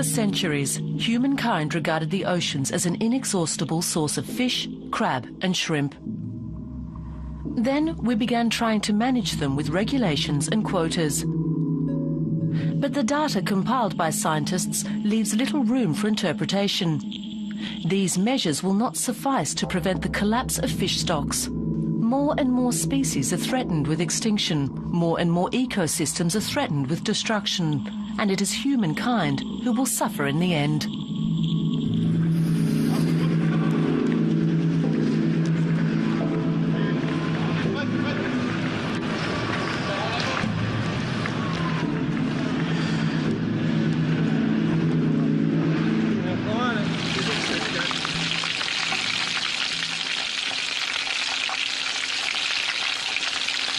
For centuries, humankind regarded the oceans as an inexhaustible source of fish, crab and shrimp. Then we began trying to manage them with regulations and quotas. But the data compiled by scientists leaves little room for interpretation. These measures will not suffice to prevent the collapse of fish stocks. More and more species are threatened with extinction. More and more ecosystems are threatened with destruction. And it is humankind who will suffer in the end.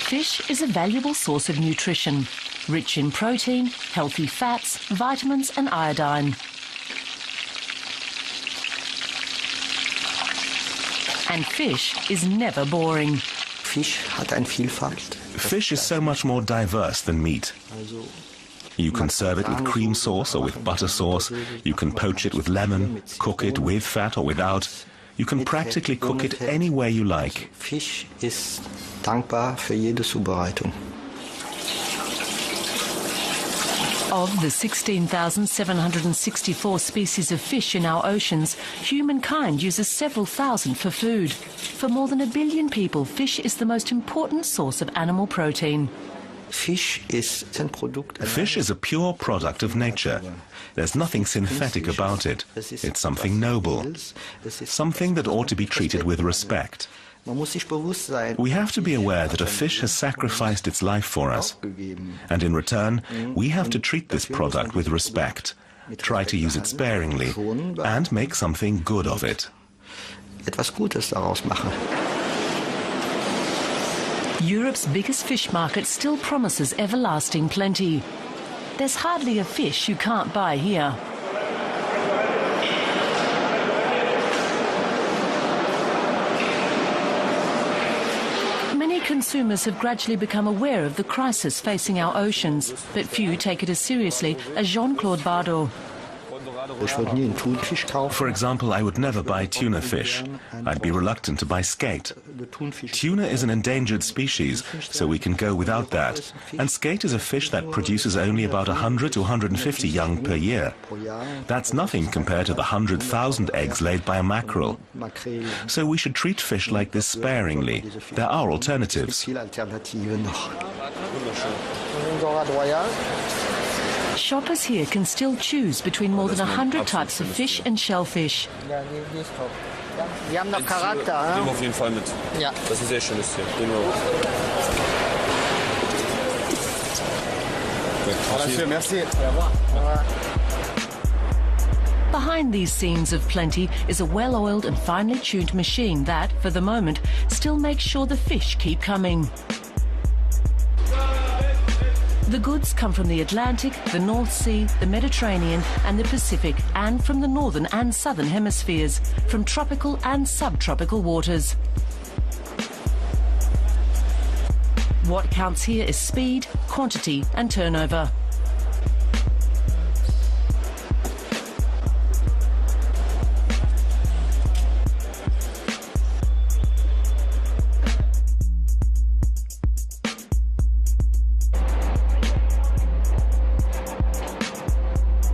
Fish is a valuable source of nutrition, rich in protein, healthy fats, vitamins and iodine. And fish is never boring. Fish is so much more diverse than meat. You can serve it with cream sauce or with butter sauce. You can poach it with lemon, cook it with fat or without. You can practically cook it any way you like. Fisch ist dankbar für jede Zubereitung. Of the 16,764 species of fish in our oceans, humankind uses several thousand for food. For more than 1 billion people, fish is the most important source of animal protein. Fish is a pure product of nature. There's nothing synthetic about it. It's something noble, something that ought to be treated with respect. We have to be aware that a fish has sacrificed its life for us, and in return, we have to treat this product with respect, try to use it sparingly, and make something good of it. Etwas Gutes daraus machen. Europe's biggest fish market still promises everlasting plenty. There's hardly a fish you can't buy here. Many consumers have gradually become aware of the crisis facing our oceans, but few take it as seriously as Jean-Claude Bardot. For example, I would never buy tuna fish. I'd be reluctant to buy skate. Tuna is an endangered species, so we can go without that. And skate is a fish that produces only about 100 to 150 young per year. That's nothing compared to the 100,000 eggs laid by a mackerel. So we should treat fish like this sparingly. There are alternatives. Shoppers here can still choose between more than 100 types of fish and shellfish. Die haben noch Charakter. Nehmen wir auf jeden Fall mit. Ja. Das ist ein sehr schönes Tier. Merci. Behind these scenes of plenty is a well-oiled and finely tuned machine that, for the moment, still makes sure the fish keep coming. The goods come from the Atlantic, the North Sea, the Mediterranean and the Pacific, and from the northern and southern hemispheres, from tropical and subtropical waters. What counts here is speed, quantity and turnover.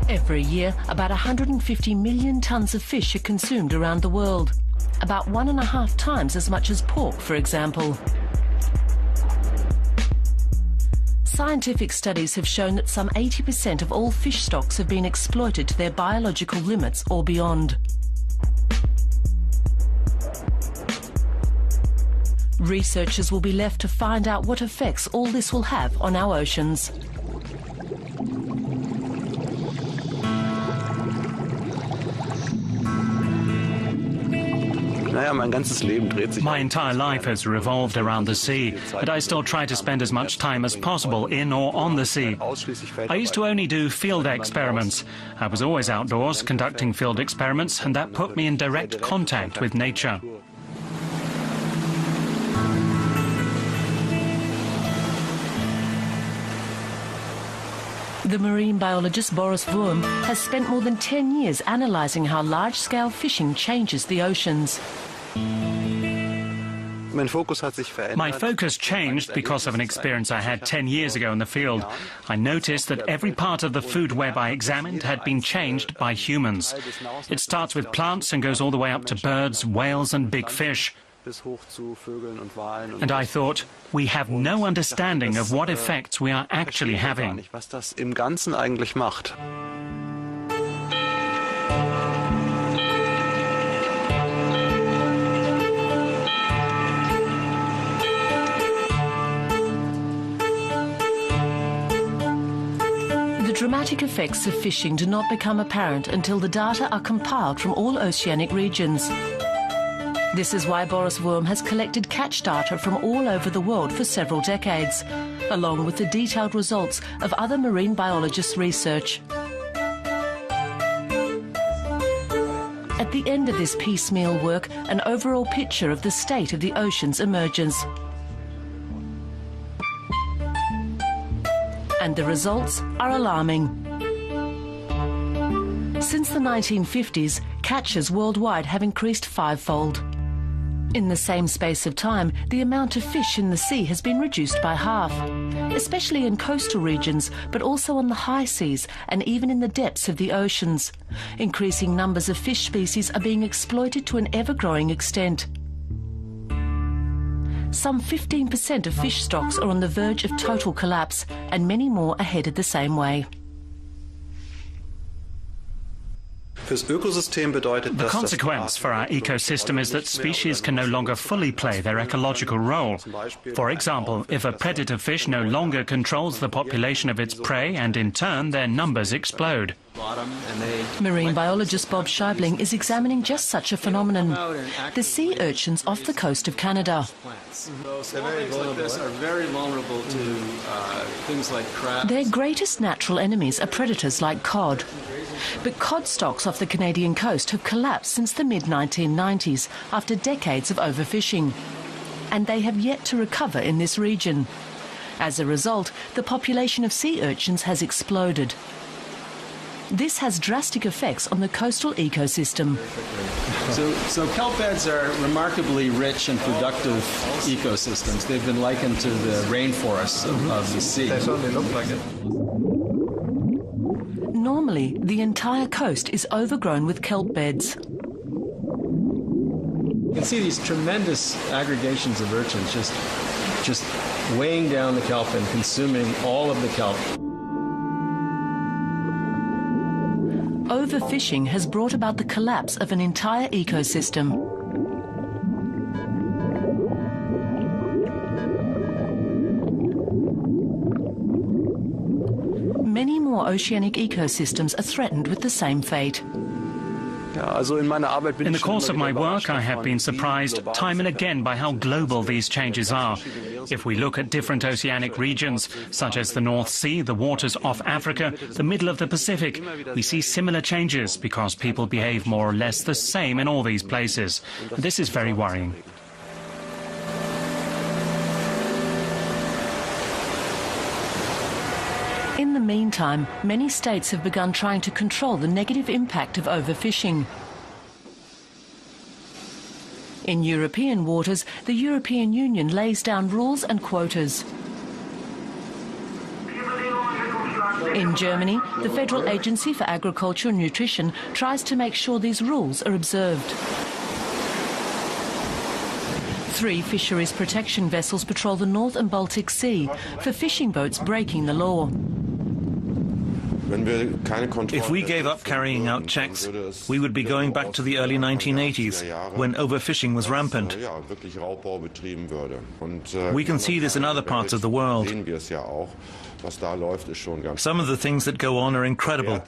Every year, about 150 million tons of fish are consumed around the world. About 1.5 times as much as pork, for example. Scientific studies have shown that some 80% of all fish stocks have been exploited to their biological limits or beyond. Researchers will be left to find out what effects all this will have on our oceans. My entire life has revolved around the sea, but I still try to spend as much time as possible in or on the sea. I used to only do field experiments. I was always outdoors conducting field experiments, and that put me in direct contact with nature. The marine biologist Boris Wurm has spent more than 10 years analysing how large-scale fishing changes the oceans. My focus changed because of an experience I had 10 years ago in the field. I noticed that every part of the food web I examined had been changed by humans. It starts with plants and goes all the way up to birds, whales and big fish. And I thought, we have no understanding of what effects we are actually having. The dramatic effects of fishing do not become apparent until the data are compiled from all oceanic regions. This is why Boris Wurm has collected catch data from all over the world for several decades, along with the detailed results of other marine biologists' research. At the end of this piecemeal work, an overall picture of the state of the oceans emerges. And the results are alarming. Since the 1950s, catches worldwide have increased fivefold. In the same space of time, the amount of fish in the sea has been reduced by half, especially in coastal regions, but also on the high seas and even in the depths of the oceans. Increasing numbers of fish species are being exploited to an ever-growing extent. Some 15% of fish stocks are on the verge of total collapse, and many more are headed the same way. The consequence for our ecosystem is that species can no longer fully play their ecological role. For example, if a predator fish no longer controls the population of its prey and in turn their numbers explode. Marine biologist Bob Scheibling is examining just such a phenomenon, the sea urchins off the coast of Canada. Their greatest natural enemies are predators like cod. But cod stocks off the Canadian coast have collapsed since the mid-1990s after decades of overfishing. And they have yet to recover in this region. As a result, the population of sea urchins has exploded. This has drastic effects on the coastal ecosystem. So kelp beds are remarkably rich and productive ecosystems. They've been likened to the rainforests of the sea. They certainly look like it. Normally, the entire coast is overgrown with kelp beds. You can see these tremendous aggregations of urchins just weighing down the kelp and consuming all of the kelp. Overfishing has brought about the collapse of an entire ecosystem. Many more oceanic ecosystems are threatened with the same fate. In the course of my work, I have been surprised time and again by how global these changes are. If we look at different oceanic regions, such as the North Sea, the waters off Africa, the middle of the Pacific, we see similar changes because people behave more or less the same in all these places. This is very worrying. In the meantime, many states have begun trying to control the negative impact of overfishing. In European waters, the European Union lays down rules and quotas. In Germany, the Federal Agency for Agriculture and Nutrition tries to make sure these rules are observed. 3 fisheries protection vessels patrol the North and Baltic Sea for fishing boats breaking the law. If we gave up carrying out checks, we would be going back to the early 1980s, when overfishing was rampant. We can see this in other parts of the world. Some of the things that go on are incredible.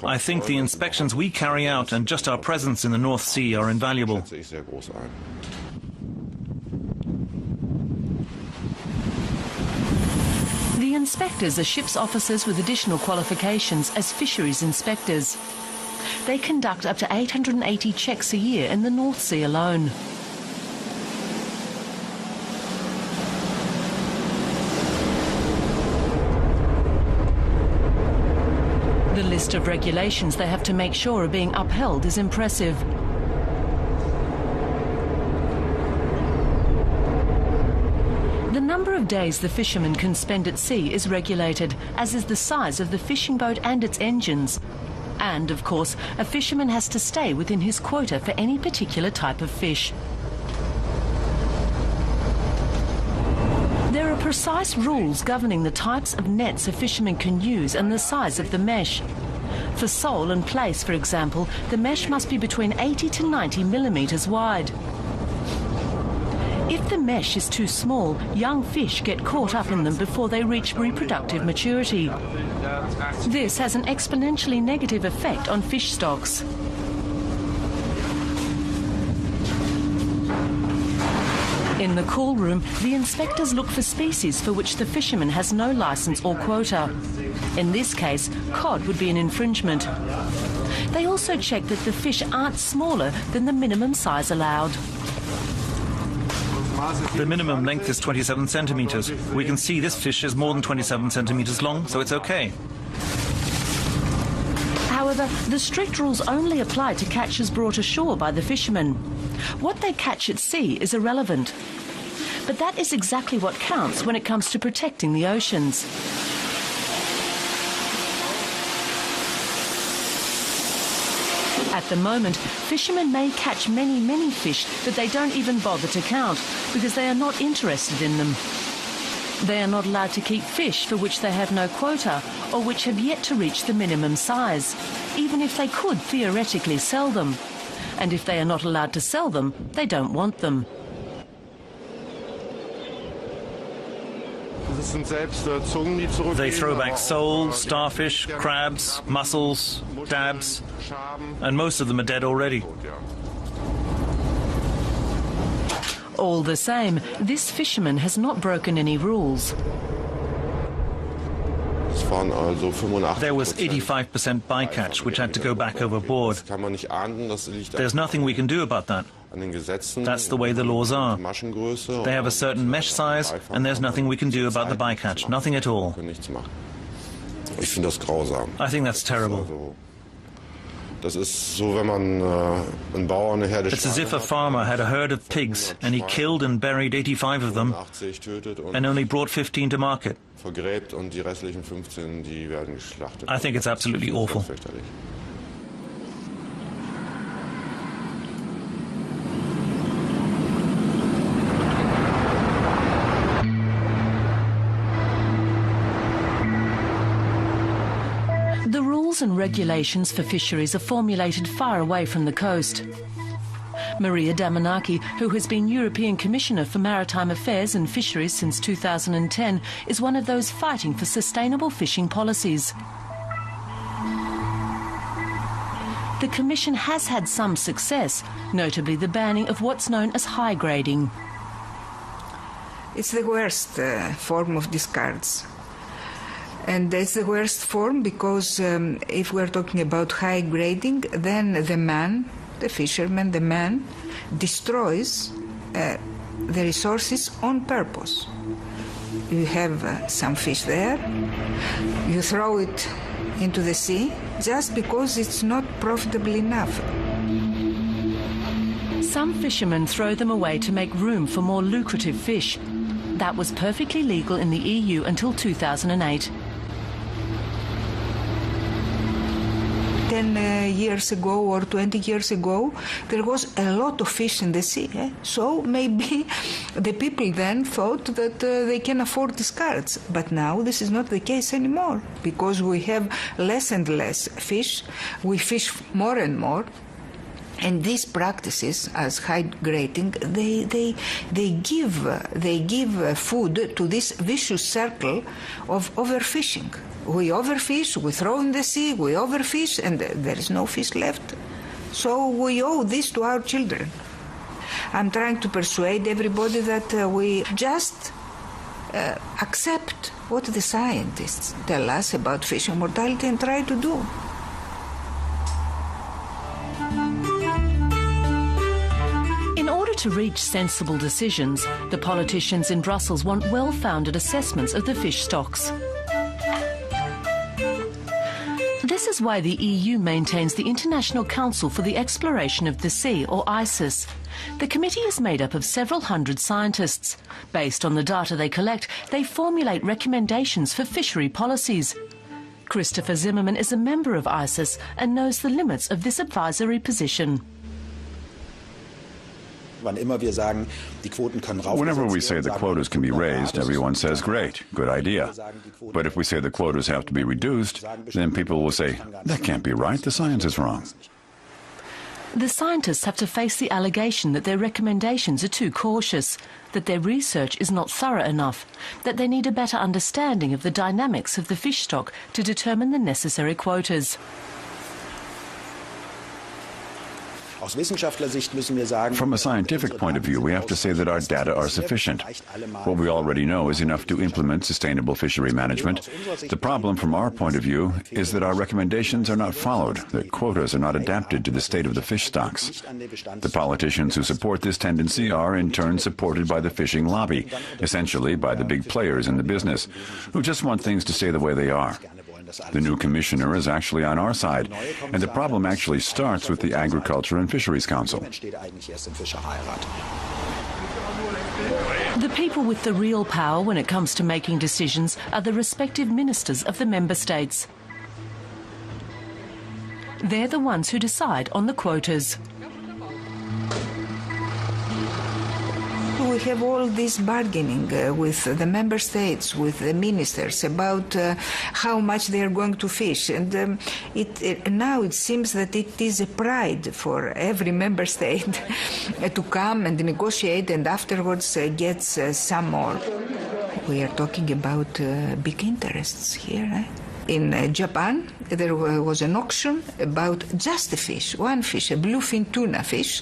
I think the inspections we carry out and just our presence in the North Sea are invaluable. The inspectors are ship's officers with additional qualifications as fisheries inspectors. They conduct up to 880 checks a year in the North Sea alone. list of regulations they have to make sure are being upheld is impressive. The number of days the fishermen can spend at sea is regulated, as is the size of the fishing boat and its engines. And, of course, a fisherman has to stay within his quota for any particular type of fish. There are precise rules governing the types of nets a fisherman can use and the size of the mesh. For sole and plaice, for example, the mesh must be between 80 to 90 millimetres wide. If the mesh is too small, young fish get caught up in them before they reach reproductive maturity. This has an exponentially negative effect on fish stocks. In the cool room, the inspectors look for species for which the fisherman has no licence or quota. In this case, cod would be an infringement. They also check that the fish aren't smaller than the minimum size allowed. The minimum length is 27 centimeters. We can see this fish is more than 27 centimeters long, so it's okay. However, the strict rules only apply to catches brought ashore by the fishermen. What they catch at sea is irrelevant. But that is exactly what counts when it comes to protecting the oceans. At the moment, fishermen may catch many fish that they don't even bother to count because they are not interested in them. They are not allowed to keep fish for which they have no quota or which have yet to reach the minimum size, even if they could theoretically sell them. And if they are not allowed to sell them, they don't want them. They throw back sole, starfish, crabs, mussels, dabs, and most of them are dead already. All the same, this fisherman has not broken any rules. There was 85% bycatch, which had to go back overboard. There's nothing we can do about that. That's the way the laws are. They have a certain mesh size, and there's nothing we can do about the bycatch. Nothing at all. I think that's terrible. It's as if a farmer had a herd of pigs, and he killed and buried 85 of them, and only brought 15 to market. I think it's absolutely awful. The rules and regulations for fisheries are formulated far away from the coast. Maria Damanaki, who has been European Commissioner for Maritime Affairs and Fisheries since 2010, is one of those fighting for sustainable fishing policies. The Commission has had some success, notably the banning of what's known as high grading. It's the worst form of discards. And it's the worst form because if we're talking about high grading, then the fisherman, the man, destroys the resources on purpose. You have some fish there, you throw it into the sea just because it's not profitable enough. Some fishermen throw them away to make room for more lucrative fish. That was perfectly legal in the EU until 2008. 10 years ago or 20 years ago, there was a lot of fish in the sea. So maybe the people then thought that they can afford discards. But now this is not the case anymore because we have less and less fish. We fish more and more. And these practices, as high grading, they give food to this vicious circle of overfishing. We overfish, we throw in the sea, we overfish, and there is no fish left. So we owe this to our children. I'm trying to persuade everybody that we just accept what the scientists tell us about fish mortality and try to do. In order to reach sensible decisions, the politicians in Brussels want well-founded assessments of the fish stocks. This This is why the EU maintains the International Council for the Exploration of the Sea, or ICES. The committee is made up of several hundred scientists. Based on the data they collect, they formulate recommendations for fishery policies. Christopher Zimmerman is a member of ICES and knows the limits of this advisory position. Whenever we say the quotas can be raised, everyone says, great, good idea. But if we say the quotas have to be reduced, then people will say, that can't be right, the science is wrong. The scientists have to face the allegation that their recommendations are too cautious, that their research is not thorough enough, that they need a better understanding of the dynamics of the fish stock to determine the necessary quotas. From a scientific point of view, we have to say that our data are sufficient. What we already know is enough to implement sustainable fishery management. The problem from our point of view is that our recommendations are not followed, that quotas are not adapted to the state of the fish stocks. The politicians who support this tendency are in turn supported by the fishing lobby, essentially by the big players in the business, who just want things to stay the way they are. The new commissioner is actually on our side, and the problem actually starts with the Agriculture and Fisheries Council. The people with the real power when it comes to making decisions are the respective ministers of the member states. They're the ones who decide on the quotas. We have all this bargaining with the member states, with the ministers, about how much they are going to fish. And now it seems that it is a pride for every member state to come and negotiate and afterwards gets some more. We are talking about big interests here. In Japan, there was an auction about just a fish, one fish, a bluefin tuna fish.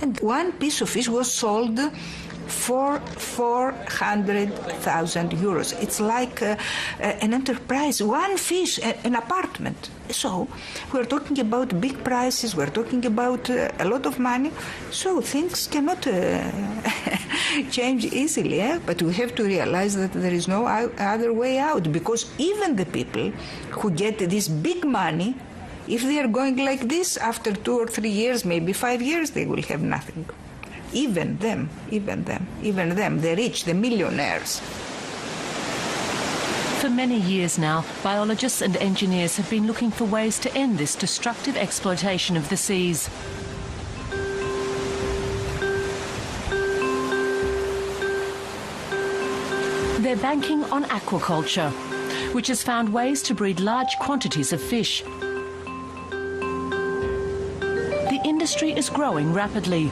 And one piece of fish was sold for 400,000 euros. It's like an enterprise, one fish, an apartment. So we're talking about big prices, we're talking about a lot of money. So things cannot change easily, but we have to realize that there is no other way out, because even the people who get this big money, if they are going like this, after 2 or 3 years, maybe 5 years, they will have nothing. Even them, the rich, the millionaires. For many years now, biologists and engineers have been looking for ways to end this destructive exploitation of the seas. They're banking on aquaculture, which has found ways to breed large quantities of fish. The industry is growing rapidly.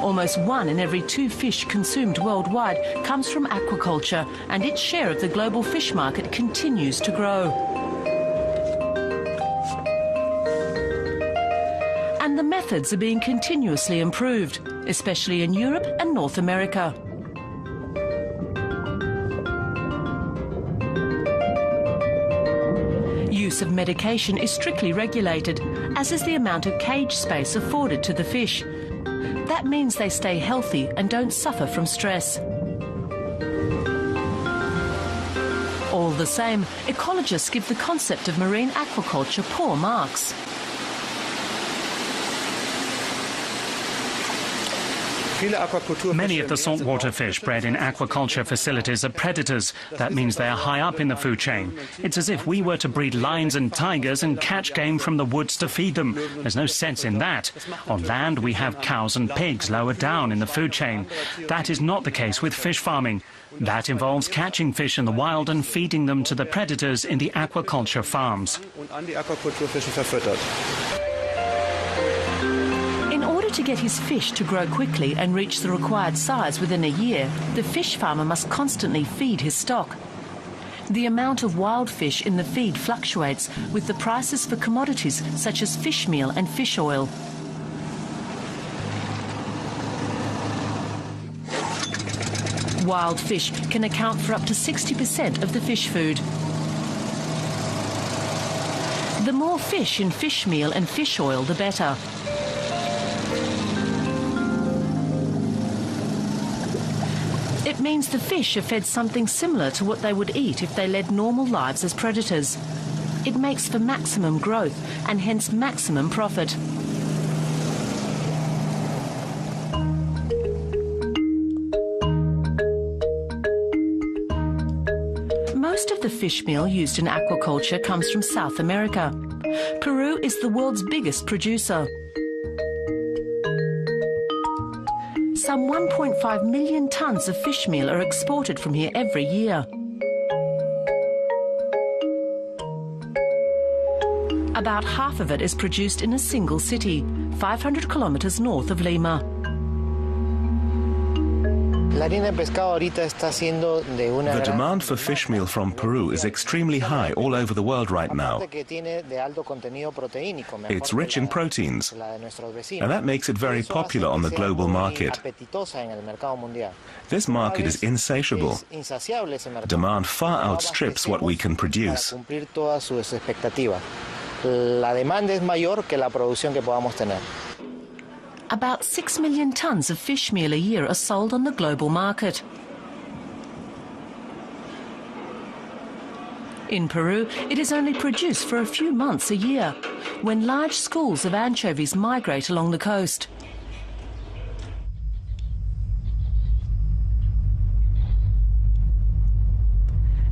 Almost 1 in every 2 fish consumed worldwide comes from aquaculture, and its share of the global fish market continues to grow. And the methods are being continuously improved, especially in Europe and North America. Use of medication is strictly regulated, as is the amount of cage space afforded to the fish. That means they stay healthy and don't suffer from stress. All the same, ecologists give the concept of marine aquaculture poor marks. Many of the saltwater fish bred in aquaculture facilities are predators. That means they are high up in the food chain. It's as if we were to breed lions and tigers and catch game from the woods to feed them. There's no sense in that. On land, we have cows and pigs lower down in the food chain. That is not the case with fish farming. That involves catching fish in the wild and feeding them to the predators in the aquaculture farms. To get his fish to grow quickly and reach the required size within a year, the fish farmer must constantly feed his stock. The amount of wild fish in the feed fluctuates with the prices for commodities such as fish meal and fish oil. Wild fish can account for up to 60% of the fish food. The more fish in fish meal and fish oil, the better. It means the fish are fed something similar to what they would eat if they led normal lives as predators. It makes for maximum growth and hence maximum profit. Most of the fish meal used in aquaculture comes from South America. Peru is the world's biggest producer. Some 1.5 million tons of fish meal are exported from here every year. About half of it is produced in a single city, 500 kilometers north of Lima. The demand for fish meal from Peru is extremely high all over the world right now. It's rich in proteins, and that makes it very popular on the global market. This market is insatiable. Demand far outstrips what we can produce. About 6 million tons of fish meal a year are sold on the global market. In Peru, it is only produced for a few months a year, when large schools of anchovies migrate along the coast.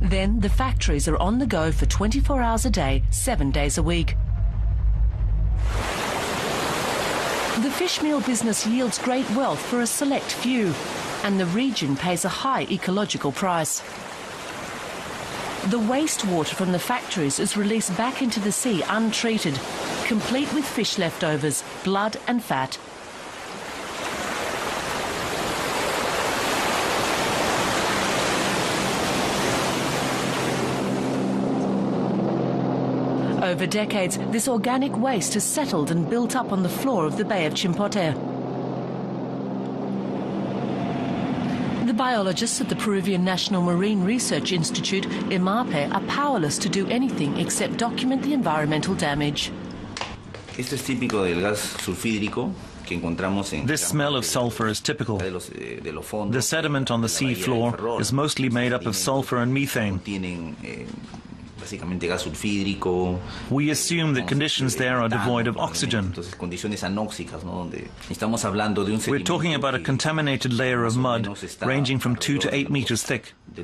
Then the factories are on the go for 24 hours a day, 7 days a week. The fish meal business yields great wealth for a select few, and the region pays a high ecological price. The wastewater from the factories is released back into the sea untreated, complete with fish leftovers, blood and fat. Over decades, this organic waste has settled and built up on the floor of the Bay of Chimbote. The biologists at the Peruvian National Marine Research Institute, IMARPE, are powerless to do anything except document the environmental damage. This smell of sulfur is typical. The sediment on the sea floor is mostly made up of sulfur and methane. We assume that conditions there are devoid of oxygen. We're talking about a contaminated layer of mud ranging from 2 to 8 meters thick. The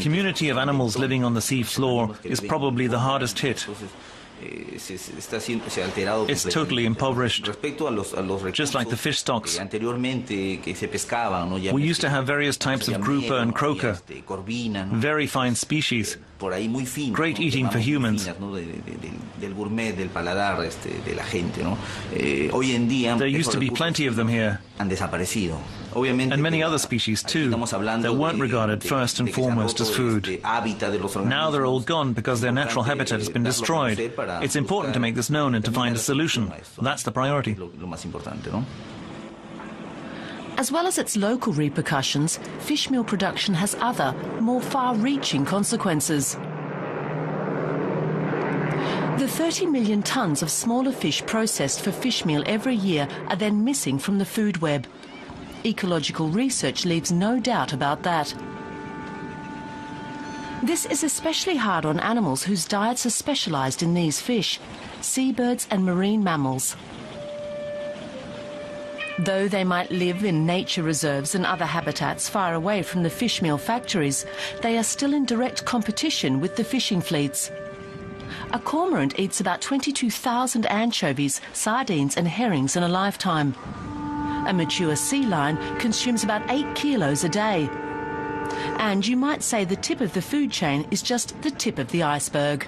community of animals living on the sea floor is probably the hardest hit. It's totally impoverished, just like the fish stocks. We used to have various types of grouper and croaker, very fine species, great eating for humans. There used to be plenty of them here, and many other species too, that weren't regarded first and foremost as food. Now they're all gone because their natural habitat has been destroyed. It's important to make this known and to find a solution. That's the priority. As well as its local repercussions, fish meal production has other, more far-reaching consequences. The 30 million tons of smaller fish processed for fish meal every year are then missing from the food web. Ecological research leaves no doubt about that. This is especially hard on animals whose diets are specialized in these fish, seabirds and marine mammals. Though they might live in nature reserves and other habitats far away from the fish meal factories, they are still in direct competition with the fishing fleets. A cormorant eats about 22,000 anchovies, sardines and herrings in a lifetime. A mature sea lion consumes about 8 kilos a day. And you might say the tip of the food chain is just the tip of the iceberg.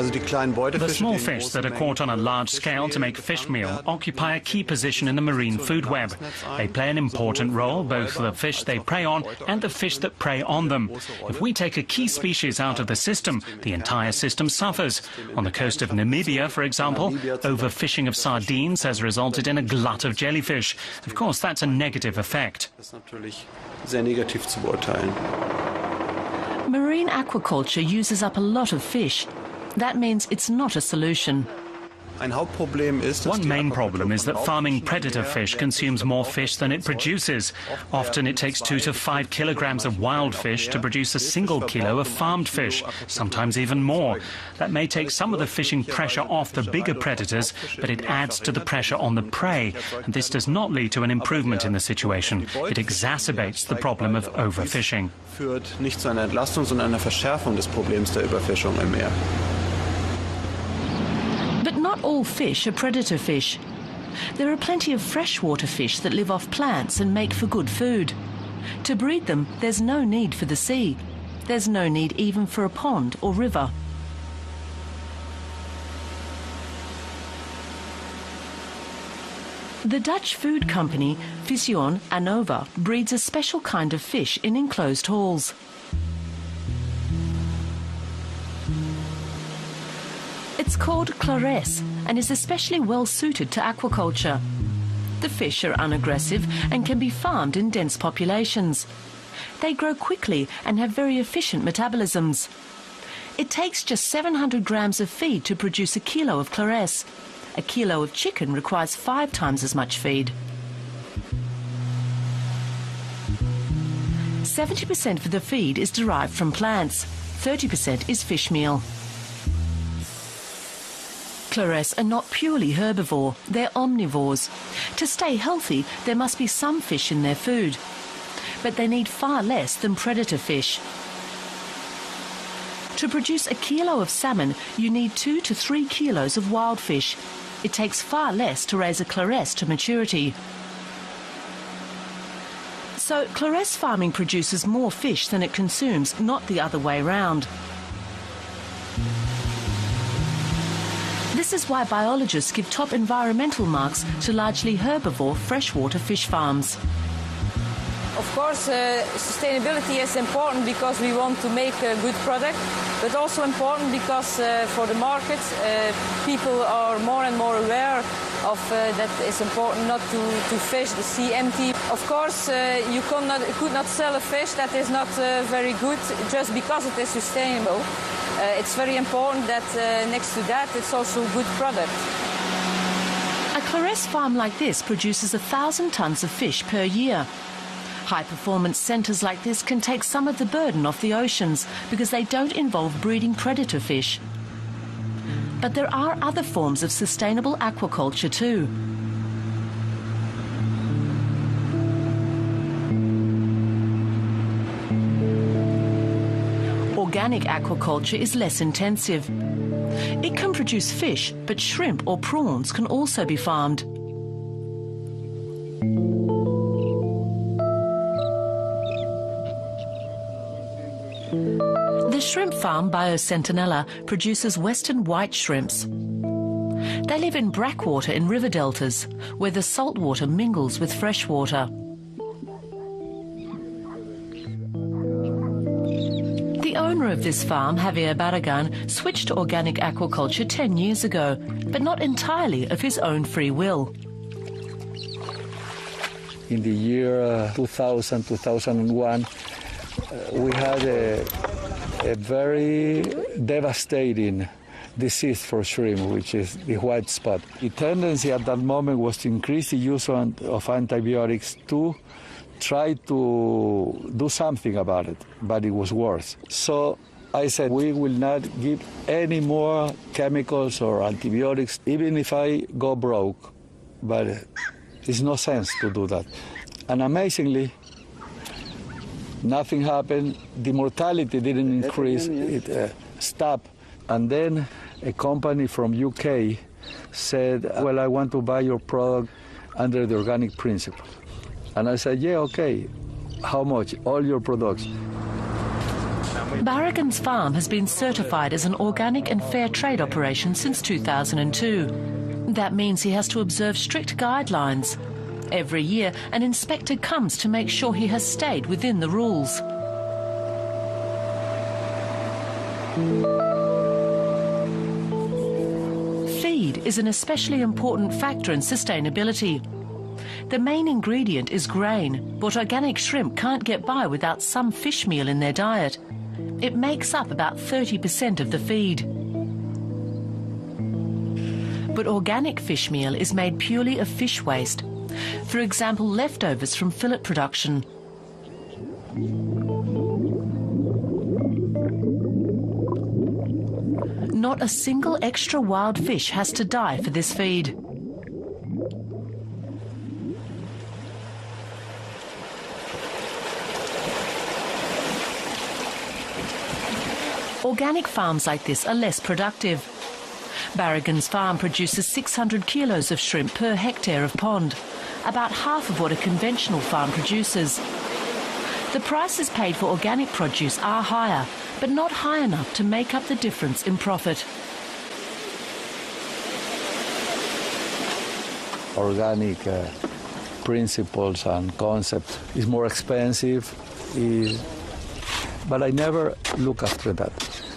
The small fish that are caught on a large scale to make fish meal occupy a key position in the marine food web. They play an important role, both for the fish they prey on and the fish that prey on them. If we take a key species out of the system, the entire system suffers. On the coast of Namibia, for example, overfishing of sardines has resulted in a glut of jellyfish. Of course, that's a negative effect. Marine aquaculture uses up a lot of fish. That means it's not a solution. One main problem is that farming predator fish consumes more fish than it produces. Often it takes 2 to 5 kilograms of wild fish to produce a single kilo of farmed fish, sometimes even more. That may take some of the fishing pressure off the bigger predators, but it adds to the pressure on the prey, and this does not lead to an improvement in the situation. It exacerbates the problem of overfishing. Führt nicht zu einer Entlastung, sondern einer Verschärfung des Problems der Überfischung im Meer. But not all fish are predator fish. There are plenty of freshwater fish that live off plants and make for good food. To breed them, there's no need for the sea. There's no need even for a pond or river. The Dutch food company Vision Anova breeds a special kind of fish in enclosed halls. It's called clares and is especially well suited to aquaculture. The fish are unaggressive and can be farmed in dense populations. They grow quickly and have very efficient metabolisms. It takes just 700 grams of feed to produce a kilo of clares. A kilo of chicken requires 5 times as much feed. 70% of the feed is derived from plants. 30% is fish meal. Clares are not purely herbivore, they're omnivores. To stay healthy, there must be some fish in their food. But they need far less than predator fish. To produce a kilo of salmon, you need 2 to 3 kilos of wild fish. It takes far less to raise a clares to maturity. So clares farming produces more fish than it consumes, not the other way round. This is why biologists give top environmental marks to largely herbivore freshwater fish farms. Of course, sustainability is important because we want to make a good product, but also important because for the market, people are more and more aware of that it's important not to fish the sea empty. Of course, you could not sell a fish that is not very good just because it is sustainable. It's very important that next to that, it's also a good product. A clares farm like this produces 1,000 tons of fish per year. High-performance centres like this can take some of the burden off the oceans because they don't involve breeding predator fish. But there are other forms of sustainable aquaculture too. Organic aquaculture is less intensive. It can produce fish, but shrimp or prawns can also be farmed. The shrimp farm Biocentinella produces western white shrimps. They live in brackwater in river deltas, where the salt water mingles with fresh water. The owner of this farm, Javier Barragan, switched to organic aquaculture 10 years ago, but not entirely of his own free will. In the year 2000, 2001, we had a very devastating disease for shrimp, which is the white spot. The tendency at that moment was to increase the use of antibiotics to try to do something about it, but it was worse. So I said, we will not give any more chemicals or antibiotics, even if I go broke, but there's no sense to do that. And amazingly, nothing happened. The mortality didn't increase, it stopped. And then a company from UK said, well, I want to buy your product under the organic principle. And I said, yeah, okay. How much? All your products. Barragan's farm has been certified as an organic and fair trade operation since 2002. That means he has to observe strict guidelines. Every year, an inspector comes to make sure he has stayed within the rules. Feed is an especially important factor in sustainability. The main ingredient is grain, but organic shrimp can't get by without some fish meal in their diet. It makes up about 30% of the feed. But organic fish meal is made purely of fish waste. For example, leftovers from fillet production. Not a single extra wild fish has to die for this feed. Organic farms like this are less productive. Barragan's farm produces 600 kilos of shrimp per hectare of pond, about half of what a conventional farm produces. The prices paid for organic produce are higher, but not high enough to make up the difference in profit. Organic principles and concepts is more expensive, but I never look after that.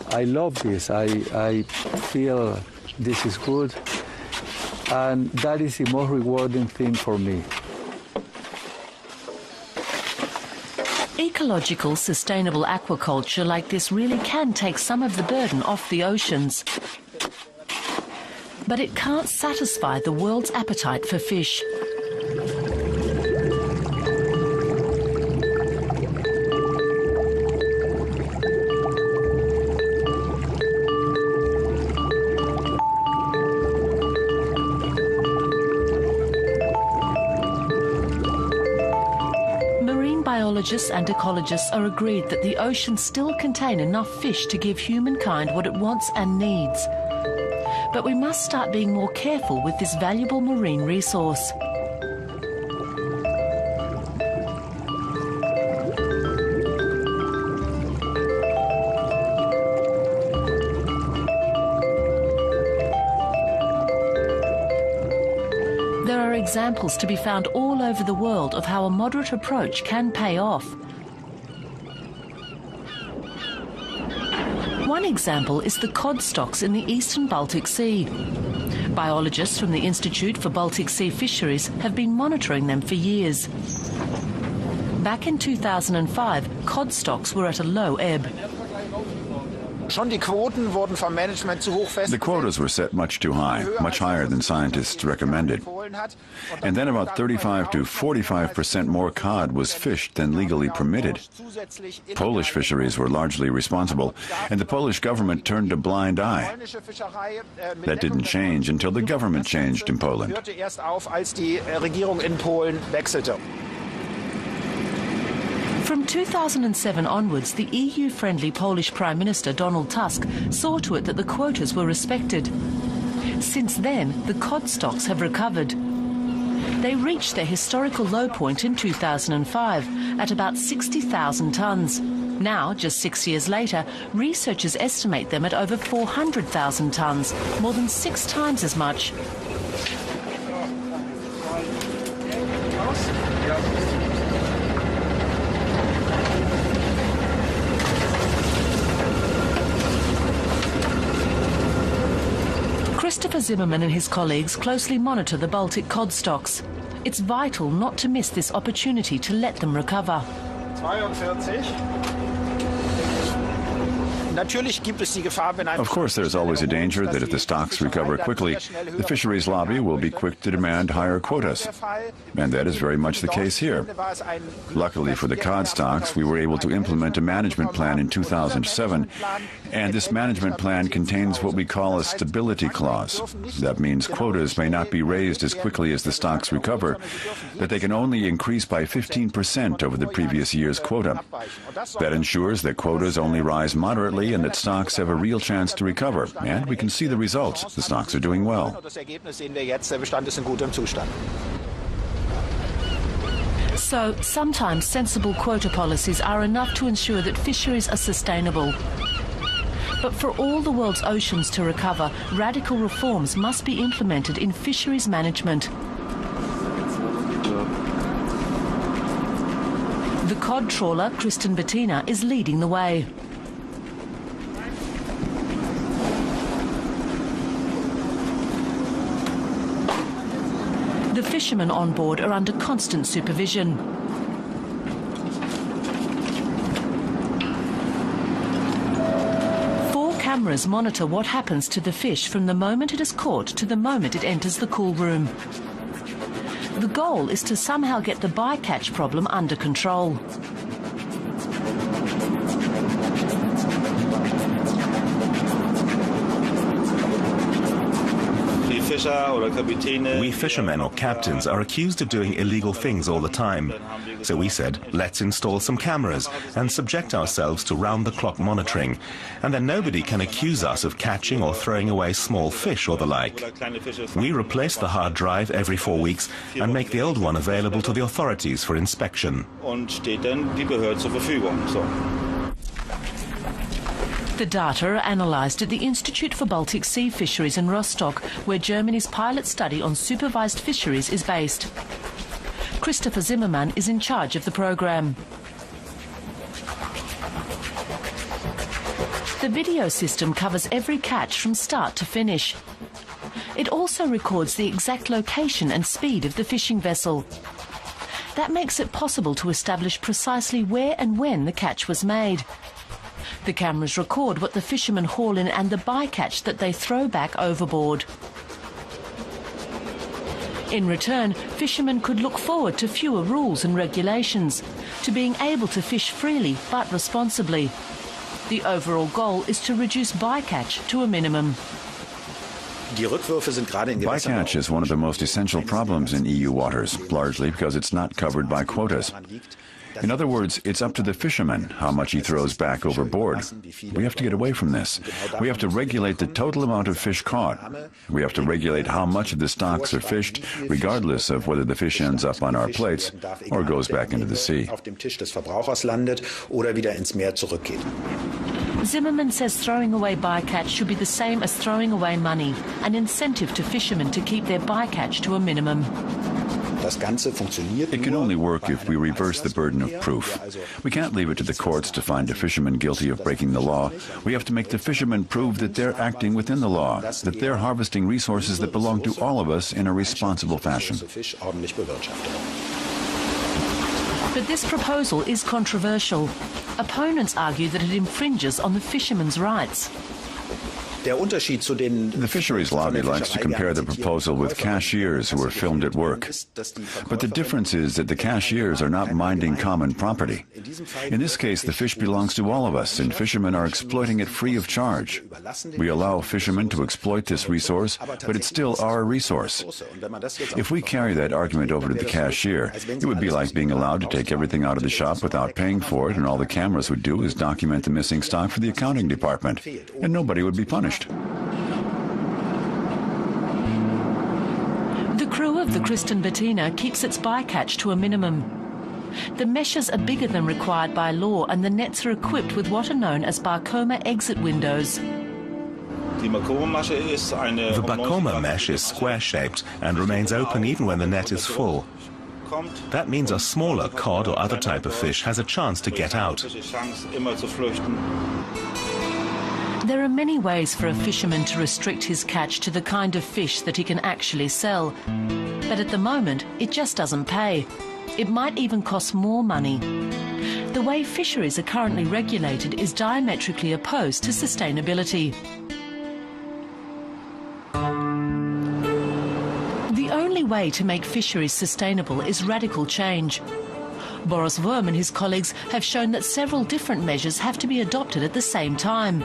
I love this. I feel this is good, and that is the most rewarding thing for me. Ecological, sustainable aquaculture like this really can take some of the burden off the oceans. But it can't satisfy the world's appetite for fish. Biologists and ecologists are agreed that the oceans still contain enough fish to give humankind what it wants and needs. But we must start being more careful with this valuable marine resource. There are examples to be found all over the world of how a moderate approach can pay off. One example is the cod stocks in the eastern Baltic Sea. Biologists from the Institute for Baltic Sea Fisheries have been monitoring them for years. Back in 2005, cod stocks were at a low ebb. The quotas were set much too high, much higher than scientists recommended. And then about 35 to 45% more cod was fished than legally permitted. Polish fisheries were largely responsible, and the Polish government turned a blind eye. That didn't change until the government changed in Poland. From 2007 onwards, the EU-friendly Polish Prime Minister Donald Tusk saw to it that the quotas were respected. Since then, the cod stocks have recovered. They reached their historical low point in 2005 at about 60,000 tonnes. Now, just 6 years later, researchers estimate them at over 400,000 tonnes, more than 6 times as much. Christopher Zimmerman and his colleagues closely monitor the Baltic cod stocks. It's vital not to miss this opportunity to let them recover. 42. Of course, there's always a danger that if the stocks recover quickly, the fisheries lobby will be quick to demand higher quotas. And that is very much the case here. Luckily for the cod stocks, we were able to implement a management plan in 2007, and this management plan contains what we call a stability clause. That means quotas may not be raised as quickly as the stocks recover, that they can only increase by 15% over the previous year's quota. That ensures that quotas only rise moderately and that stocks have a real chance to recover. And we can see the results. The stocks are doing well. So sometimes sensible quota policies are enough to ensure that fisheries are sustainable. But for all the world's oceans to recover, radical reforms must be implemented in fisheries management. The cod trawler Kristen Bettina is leading the way. The fishermen on board are under constant supervision. Cameras monitor what happens to the fish from the moment it is caught to the moment it enters the cool room. The goal is to somehow get the bycatch problem under control. We fishermen or captains are accused of doing illegal things all the time. So we said, let's install some cameras and subject ourselves to round-the-clock monitoring. And then nobody can accuse us of catching or throwing away small fish or the like. We replace the hard drive every 4 weeks and make the old one available to the authorities for inspection. The data are analysed at the Institute for Baltic Sea Fisheries in Rostock, where Germany's pilot study on supervised fisheries is based. Christopher Zimmermann is in charge of the programme. The video system covers every catch from start to finish. It also records the exact location and speed of the fishing vessel. That makes it possible to establish precisely where and when the catch was made. The cameras record what the fishermen haul in and the bycatch that they throw back overboard. In return, fishermen could look forward to fewer rules and regulations, to being able to fish freely but responsibly. The overall goal is to reduce bycatch to a minimum. Bycatch is one of the most essential problems in EU waters, largely because it's not covered by quotas. In other words, it's up to the fisherman how much he throws back overboard. We have to get away from this. We have to regulate the total amount of fish caught. We have to regulate how much of the stocks are fished, regardless of whether the fish ends up on our plates or goes back into the sea. Zimmermann says throwing away bycatch should be the same as throwing away money, an incentive to fishermen to keep their bycatch to a minimum. It can only work if we reverse the burden of proof. We can't leave it to the courts to find a fisherman guilty of breaking the law. We have to make the fishermen prove that they're acting within the law, that they're harvesting resources that belong to all of us in a responsible fashion. But this proposal is controversial. Opponents argue that it infringes on the fishermen's rights. The fisheries lobby likes to compare the proposal with cashiers who are filmed at work. But the difference is that the cashiers are not minding common property. In this case, the fish belongs to all of us, and fishermen are exploiting it free of charge. We allow fishermen to exploit this resource, but it's still our resource. If we carry that argument over to the cashier, it would be like being allowed to take everything out of the shop without paying for it, and all the cameras would do is document the missing stock for the accounting department, and nobody would be punished. The crew of the Kristen Bettina keeps its bycatch to a minimum. The meshes are bigger than required by law, and the nets are equipped with what are known as Barcoma exit windows. The Barcoma mesh is square-shaped and remains open even when the net is full. That means a smaller cod or other type of fish has a chance to get out. There are many ways for a fisherman to restrict his catch to the kind of fish that he can actually sell. But at the moment, it just doesn't pay. It might even cost more money. The way fisheries are currently regulated is diametrically opposed to sustainability. The only way to make fisheries sustainable is radical change. Boris Worm and his colleagues have shown that several different measures have to be adopted at the same time.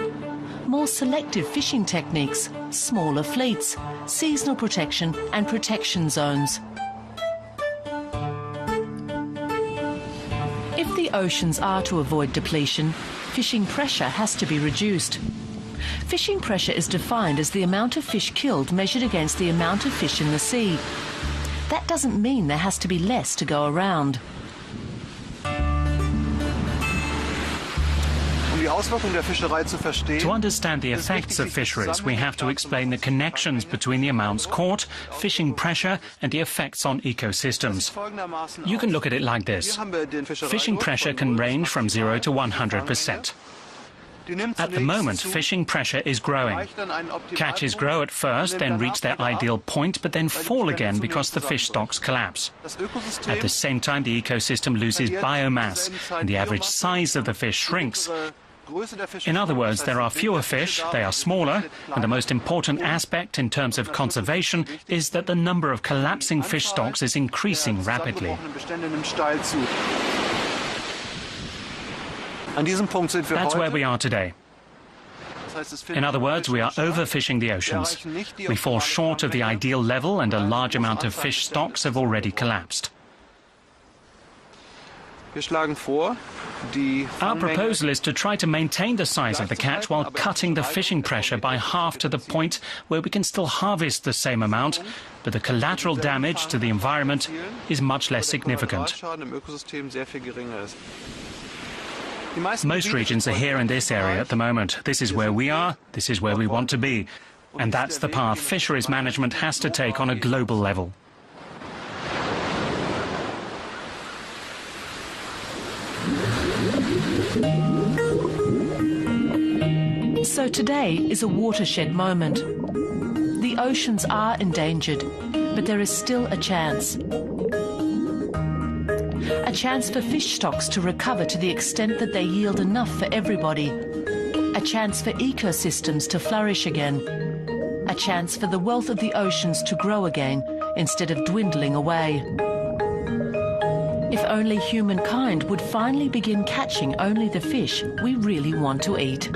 More selective fishing techniques, smaller fleets, seasonal protection and protection zones. If the oceans are to avoid depletion, fishing pressure has to be reduced. Fishing pressure is defined as the amount of fish killed measured against the amount of fish in the sea. That doesn't mean there has to be less to go around. To understand the effects of fisheries, we have to explain the connections between the amounts caught, fishing pressure, and the effects on ecosystems. You can look at it like this. Fishing pressure can range from 0 to 100%. At the moment, fishing pressure is growing. Catches grow at first, then reach their ideal point, but then fall again because the fish stocks collapse. At the same time, the ecosystem loses biomass, and the average size of the fish shrinks. In other words, there are fewer fish, they are smaller, and the most important aspect in terms of conservation is that the number of collapsing fish stocks is increasing rapidly. That's where we are today. In other words, we are overfishing the oceans. We fall short of the ideal level and a large amount of fish stocks have already collapsed. Our proposal is to try to maintain the size of the catch while cutting the fishing pressure by half to the point where we can still harvest the same amount, but the collateral damage to the environment is much less significant. Most regions are here in this area at the moment. This is where we are, this is where we want to be. And that's the path fisheries management has to take on a global level. So today is a watershed moment. The oceans are endangered, but there is still a chance. A chance for fish stocks to recover to the extent that they yield enough for everybody. A chance for ecosystems to flourish again. A chance for the wealth of the oceans to grow again instead of dwindling away. If only humankind would finally begin catching only the fish we really want to eat.